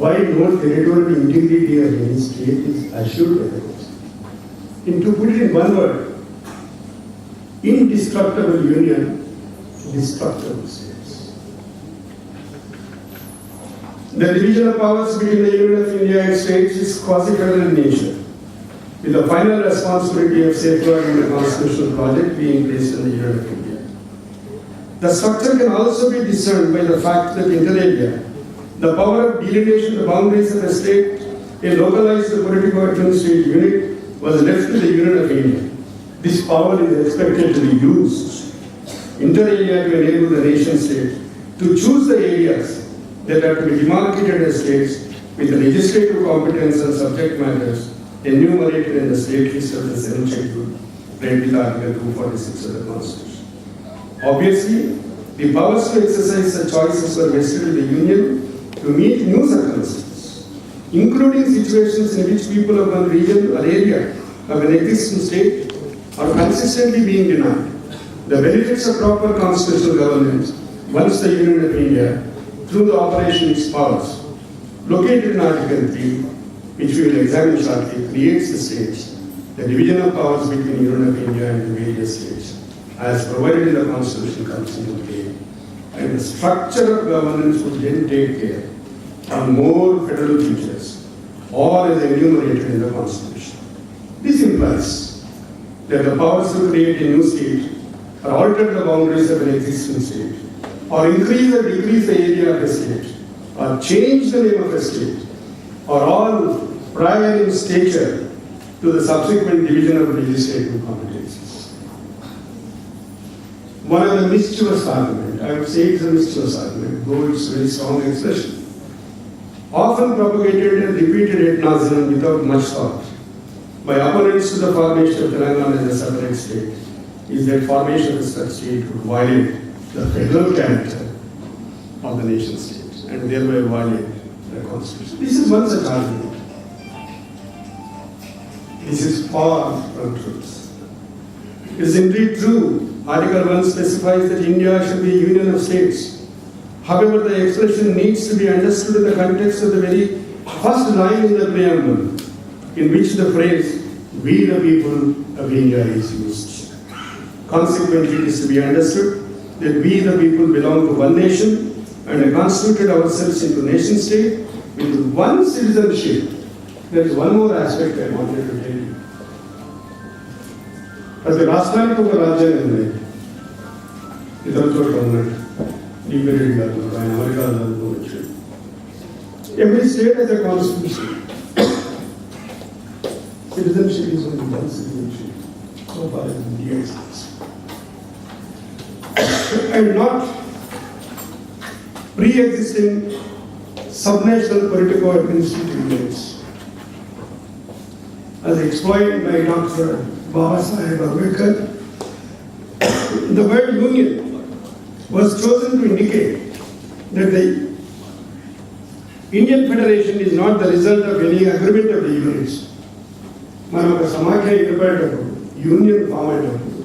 why no territorial integrity of any state is assured by the Constitution. And to put it in one word, indestructible union, destructible states. The division of powers between the Union of India and states is quasi-federal in nature, with the final responsibility of safeguarding the constitutional project being placed on the Union of India. The structure can also be discerned by the fact that inter alia, the power of delineation of the boundaries of a state, a localized political administrative unit, was left to the Union of India. This power is expected to be used inter alia to enable the nation state to choose the areas that are to be demarcated as states with the legislative competence and subject matters enumerated in the state list of the 7th schedule, read with Article 246 of the Constitution. Obviously, the powers to exercise such choices were vested in the Union to meet new circumstances, including situations in which people of one region or area of an existing state are consistently being denied the benefits of proper constitutional governance once the Union of India, through the operation of its powers, located in Article 3, which we will examine shortly, creates the states, the division of powers between the Union of India and the various states, as provided in the Constitution, comes into play, and the structure of governance would then take care of more federal features, all as enumerated in the Constitution. This implies that the powers to create a new state or alter the boundaries of an existing state, or increase or decrease the area of a state, or change the name of a state, are all prior in stature to the subsequent division of legislative competencies. One of the mischievous arguments, I would say it's a mischievous argument, though it's a very strong expression, often propagated and repeated ad nauseam without much thought by opponents to the formation of Telangana as a separate state, is that formation of such state would violate the federal character of the nation state and thereby violate the Constitution. This is one such argument. This is far from truth. It is indeed true. Article 1 specifies that India should be a union of states. However, the expression needs to be understood in the context of the very first line in the preamble, in which the phrase, "we the people of India" is used. Consequently, it is to be understood that we the people belong to one nation and have constituted ourselves into nation state with one citizenship. There is one more aspect I wanted to tell you. As the రాష్ట్రానికి ఒక రాజ్యాంగం ఉంది, ఇతర చోట్ల ఉన్నట్టు debated గారు ఆయన అమెరికాలో వచ్చాడు. Every state has a constitution. Citizenship is only one citizenship, so far as India is concerned. And not pre-existing subnational political administrative units. As explained by Dr. Babasaheb Ambedkar, the word union was chosen to indicate that the Indian Federation is not the result of any agreement of the units. మనం ఒక సమాఖ్య ఏర్పడేటప్పుడు union form అయ్యేటప్పుడు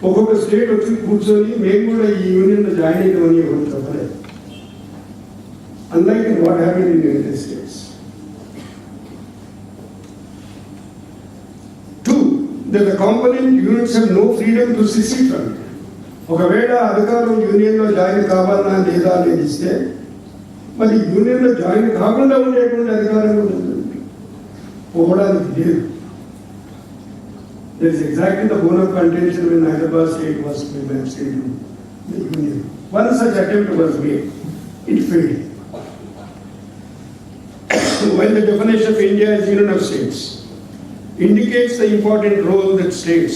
ఒక్కొక్క state వచ్చి కూర్చొని మేము కూడా ఈ యూనియన్లో జాయిన్ అయ్యామని ఎవరు చెప్పలేదు. Unlike in what happened in the United States. Two, that the component units have no freedom to secede from it. ఒకవేళ అధికారం యూనియన్లో జాయిన్ కావాలన్నా లేదా అనేది ఇస్తే మరి యూనియన్లో జాయిన్ కాకుండా ఉండేటువంటి అధికారం ఉంటుంది, పోవడానికి లేదు. That is exactly the bone of contention when Hyderabad state was to be matched into the union. One such attempt was made. It failed. While the definition of India as union of states indicates the important role that states,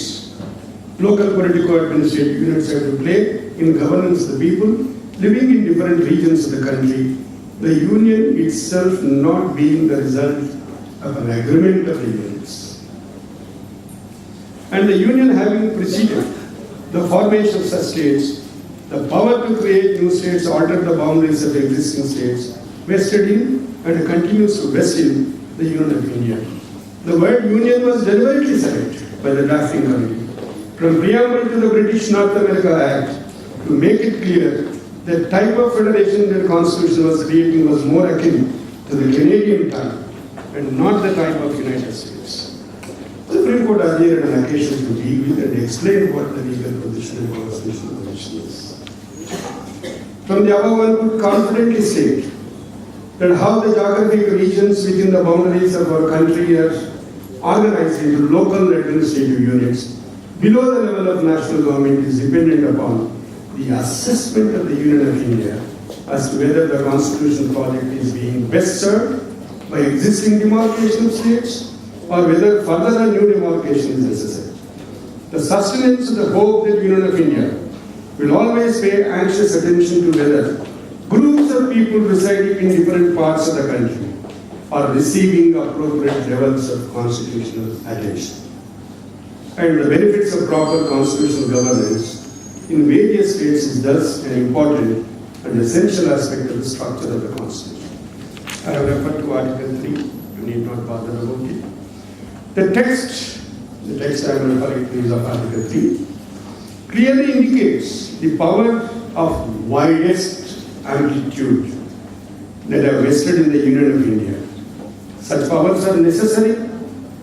local political administrative units have to play in governance of the people living in different regions of the country, the union itself not being the result of an agreement of the units, and the union having preceded the formation of such states, the power to create new states alter the boundaries of existing states vested in and continues to vest in the Union of India. The word union was deliberately selected by the drafting committee from preamble to the British North America Act to make it clear that type of federation that the Constitution was creating was more akin to the Canadian type and not the type of United States. The Supreme Court earlier had an occasion to deal with and explain what the legal position and constitutional position is. From the above, one could confidently state that how the geographic regions within the boundaries of our country are organized into local administrative units below the level of national government is dependent upon the assessment of the Union of India as to whether the constitutional project is being best served by existing demarcation of states or whether further a new demarcation is necessary. The sustenance of the hope that Union of India will always pay anxious attention to whether groups of people residing in different parts of the country are receiving appropriate levels of constitutional attention. And the benefits of proper constitutional governance in various states is thus an important and essential aspect of the structure of the Constitution. I have referred to Article 3, you need not bother about it. The text I am referring to is of Article 3, clearly indicates the power of widest amplitude that are vested in the Union of India. Such powers are necessary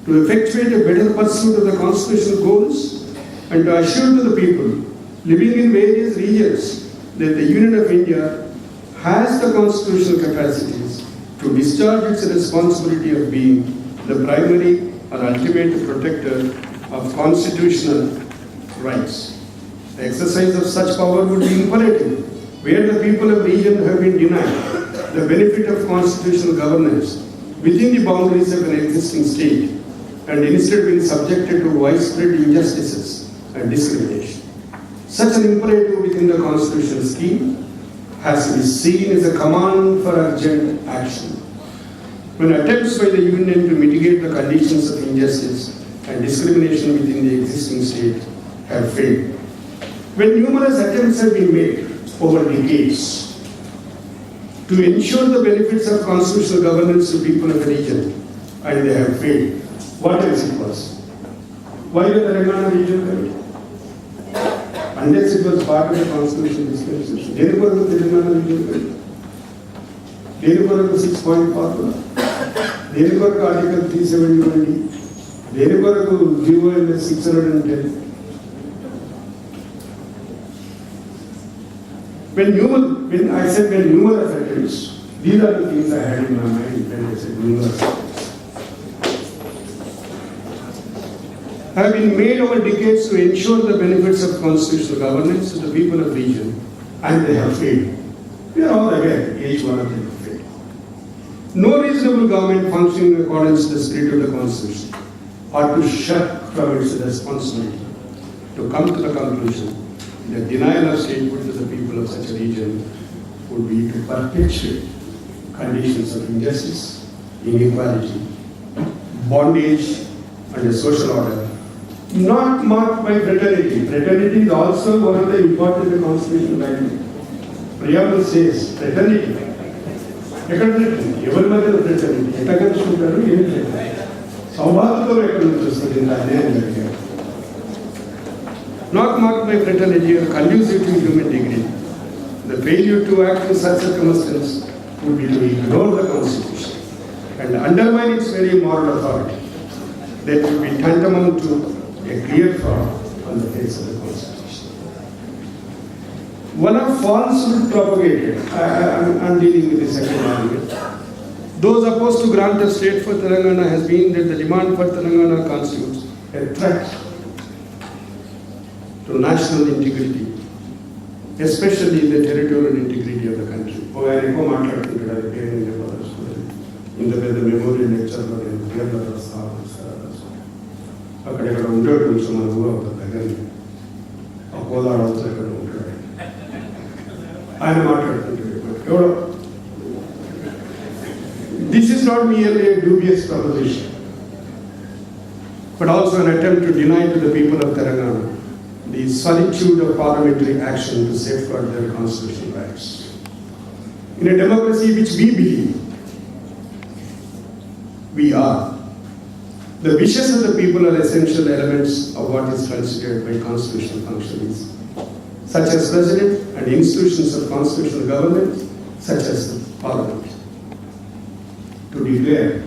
to effectuate a better pursuit of the constitutional goals and to assure to the people living in various regions that the Union of India has the constitutional capacities to discharge its responsibility of being the primary or ultimate protector of constitutional rights. The exercise of such power would be imperative where the people of the region have been denied the benefit of constitutional governance within the boundaries of an existing state and instead been subjected to widespread injustices and discrimination. Such an imperative within the constitutional scheme has to be seen as a command for urgent action. When attempts by the Union to mitigate the conditions of injustice and discrimination within the existing state have failed, when numerous attempts have been made over decades to ensure the benefits of constitutional governance to people of the region and they have failed, what else it was? Why the Telangana region committee? Unless it was part of the constitutional dispensation. Therefore, the Telangana region committee. Therefore, the 6-point formula. Therefore, Article 371D. Therefore, GOL 610. When I said numerous attempts, these are the things I had in my mind when I said numerous attempts. Have been made over decades to ensure the benefits of constitutional governance to the people of the region, and they have failed. We are all aware, each one of them have failed. No reasonable government functioning in accordance with the spirit of the Constitution ought to shirk from its responsibility to come to the conclusion that denial of statehood to the people of such a region would be to perpetuate conditions of injustice, inequality, bondage, and a social order not marked by fraternity. Fraternity is also one of the important constitutional values. Preamble says fraternity. Even mother fraternity. Not marked by fraternity or conducive to human dignity. The failure to act in such circumstances would be to ignore the Constitution and undermine its very moral authority. That would be tantamount to a clear fraud on the face of the Constitution. One of falsehood propagated, I'm dealing with the second argument. Those opposed to grant of state for Telangana has been that the demand for Telangana constitutes a threat to national integrity, especially the territorial integrity of the country. In the memorial lecture, అక్కడెక్కడ ఉంటాడు కొంచెం మన ఊరు అవుతుంది దగ్గరనే ఆ కోదాడ అవుతుంది ఎక్కడ ఉంటాడు ఆయన మాట్లాడుతుంటాడు ఎవడో. This is not merely a dubious proposition, but also an attempt to deny to the people of Telangana the solitude of parliamentary action to safeguard their constitutional rights. In a democracy which we believe we are, the wishes of the people are essential elements of what is considered by constitutional functionaries, such as President and institutions of constitutional government, such as the Parliament. to declare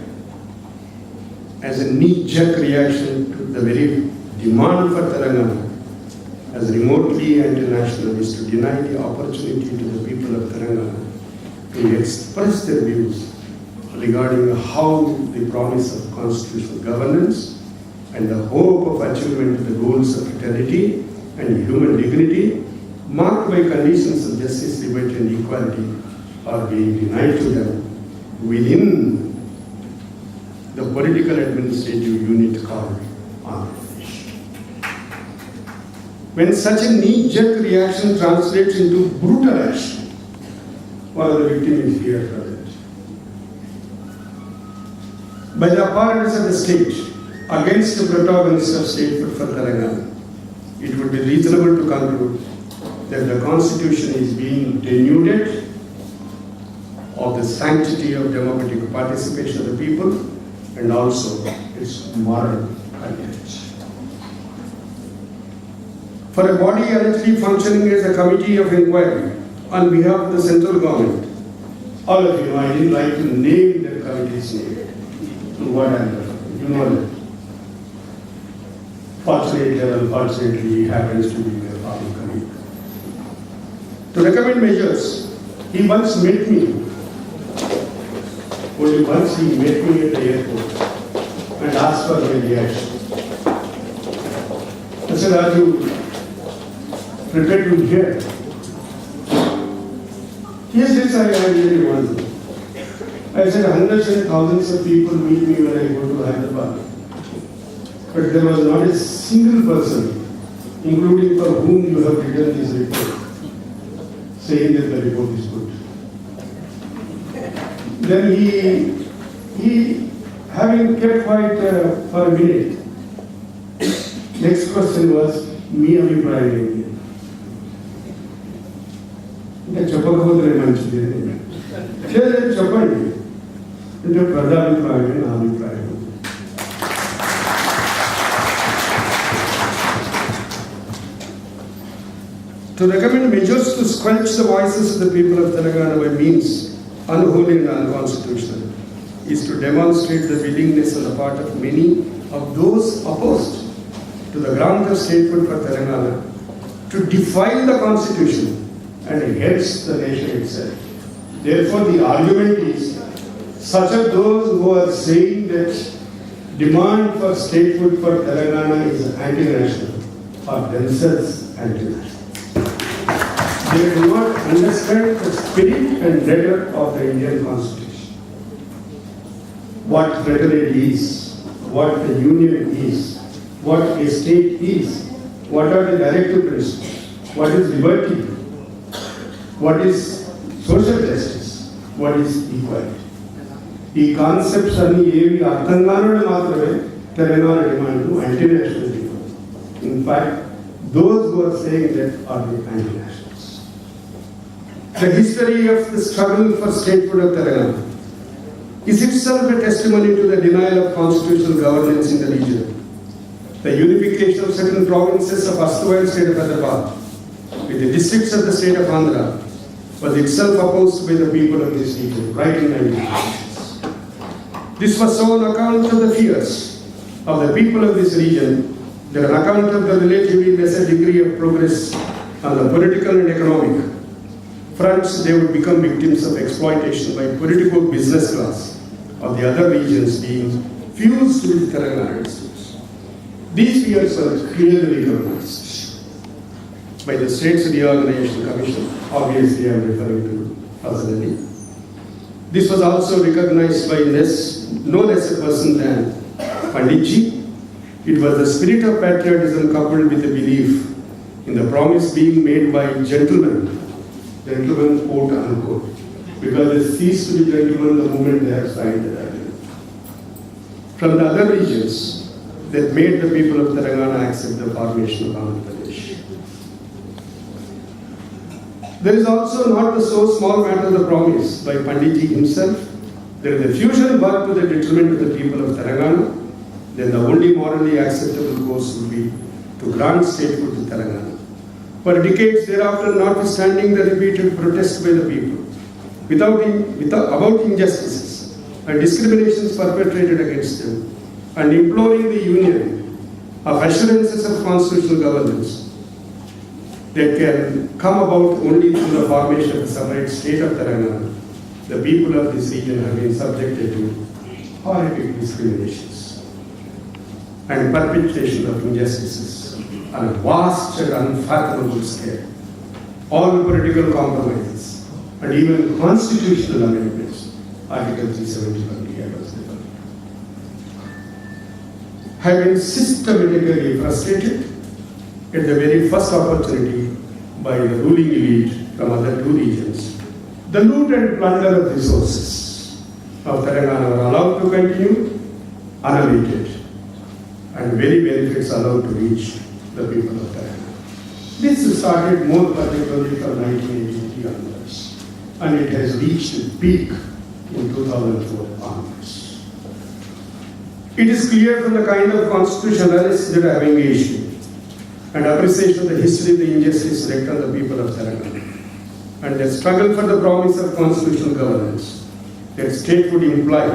as a knee-jerk reaction to the very demand for Telangana as remotely anti-national is to deny the opportunity to the people of Telangana to express their views regarding how the promise of constitutional governance and the hope of achievement of the goals of fraternity and human dignity marked by conditions of justice, liberty and equality are being denied to them within the political administrative unit called Andhra Pradesh. When such a knee-jerk reaction translates into brutal action, one of the victims is here present. By the apparatus of the state against the protagonist of statehood for Telangana, it would be reasonable to conclude that the constitution is being denuded of the sanctity of democratic participation of the people and also its moral heritage. For a body allegedly functioning as a committee of inquiry on behalf of the central government, all of you know, I didn't like to name the committee's name. What I'm referring, you know that. Fortunately or unfortunately, he happens to be a farming colleague. To recommend measures, he once met me. Only once he met me at the airport and asked for my reaction. I said, are you prepared to hear? Yes, I really want to. I said, hundreds and thousands of people meet me when I go to Hyderabad. But there was not a single person, including for whom you have written this report, saying that the report is good. Then he having kept quiet for a minute, next question was, me abhiprayam. చెప్పకపోతే మంచిది చెప్పండి అంటే ప్రజాభిప్రాయమే నా అభిప్రాయం. To recommend measures to squelch the voices of the people of Telangana by means unholy and unconstitutional is to demonstrate the willingness on the part of many of those opposed to the grant of statehood for Telangana to defile the constitution and hence the nation itself. Therefore, the argument is such of those who are saying that demand for statehood for Telangana is anti-national are themselves anti-national. They do not understand the spirit and letter of the Indian Constitution. What fraternity is, what the union is, what a state is, what are the directive principles, what is liberty, what is social justice, what is equality. ఈ concepts అన్ని ఏవి అర్థం కానని మాత్రమే Telangana demand anti-national demand. In fact those who are saying that are the anti-nationals. The history of the struggle for statehood of Telangana is itself a testimony to the denial of constitutional governance in the region. The unification of certain provinces of erstwhile state of Hyderabad with the districts of the state of Andhra was itself opposed by the people of this region, right in 1956. This was so on account of the fears of the people of this region, that on account of the relatively lesser degree of progress on the political and economic fronts, they would become victims of exploitation by political business class of the other regions being fused with Telangana districts. These fears were clearly recognized by the States Reorganization Commission. Obviously, I am referring to personally. This was also recognized by no less a person than Panditji. It was the spirit of patriotism coupled with a belief in the promise being made by gentlemen quote unquote, because they cease to be gentlemen the moment they have signed the agreement, from the other regions that made the people of Telangana accept the formation of Andhra Pradesh. There is also not the so small matter of the promise by Panditji himself. There is a fusion work to the detriment of the people of Telangana. Then the only morally acceptable course would be to grant statehood to Telangana. For decades thereafter, notwithstanding the repeated protests by the people about injustices and discriminations perpetrated against them, and imploring the Union of assurances of constitutional governance that can come about only through the formation of a separate state of Telangana, the people of this region have been subjected to horrific discriminations and perpetration of injustices on a vast and unfathomable scale. All political compromises and even constitutional amendments, Article 371 have been systematically frustrated at the very first opportunity by the ruling elite from other two regions. The loot and plunder of resources of Telangana were allowed to continue unabated, and very benefits allowed to reach the people of Telangana. This started more particularly from 1983 onwards, and it has reached its peak in 2004 onwards. It is clear from the kind of constitutional analysis that I have engaged in and appreciation of the history of the injustice wreaked on the people of Telangana and the struggle for the promise of constitutional governance, that state would imply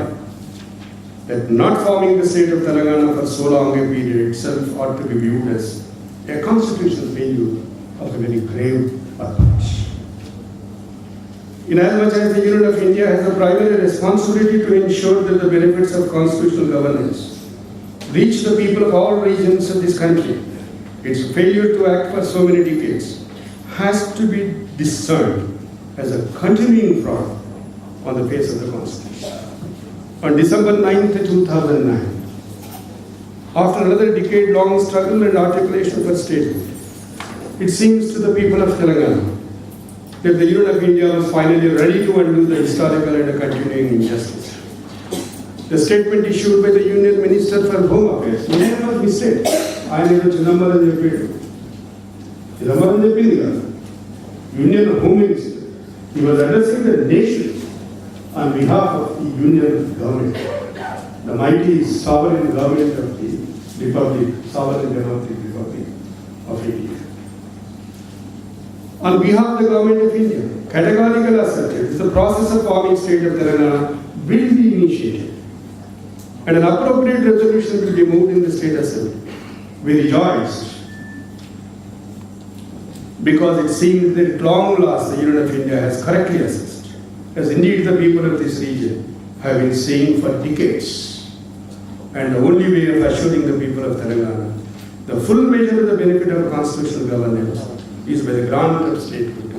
that not forming the state of Telangana for so long a period itself ought to be viewed as a constitutional failure of a very grave purpose. Inasmuch as the Union of India has a primary responsibility to ensure that the benefits of constitutional governance reach the people of all regions of this country, its failure to act for so many decades has to be discerned as a continuing fraud on the face of the Constitution. On December 9th, 2009, after another decade-long struggle and articulation for statehood, it seems to the people of Telangana that the Union of India was finally ready to undo the historical and continuing injustice. The statement issued by the Union Minister for Home Affairs, never mistake. I am Chidambaram Chidambaram Union Home Minister. He was addressing the nation on behalf of the Union government, the mighty sovereign government of the Republic, Sovereign Democratic Republic of India. On behalf of the government of India, categorically asserted the process of forming state of Telangana will be initiated and an appropriate resolution will be moved in the State Assembly. We rejoiced because it seemed that at long last the Union of India has correctly assessed, as indeed the people of this region have been saying for decades. And the only way of assuring the people of Telangana the full measure of the benefit of constitutional governance is by the grant of statehood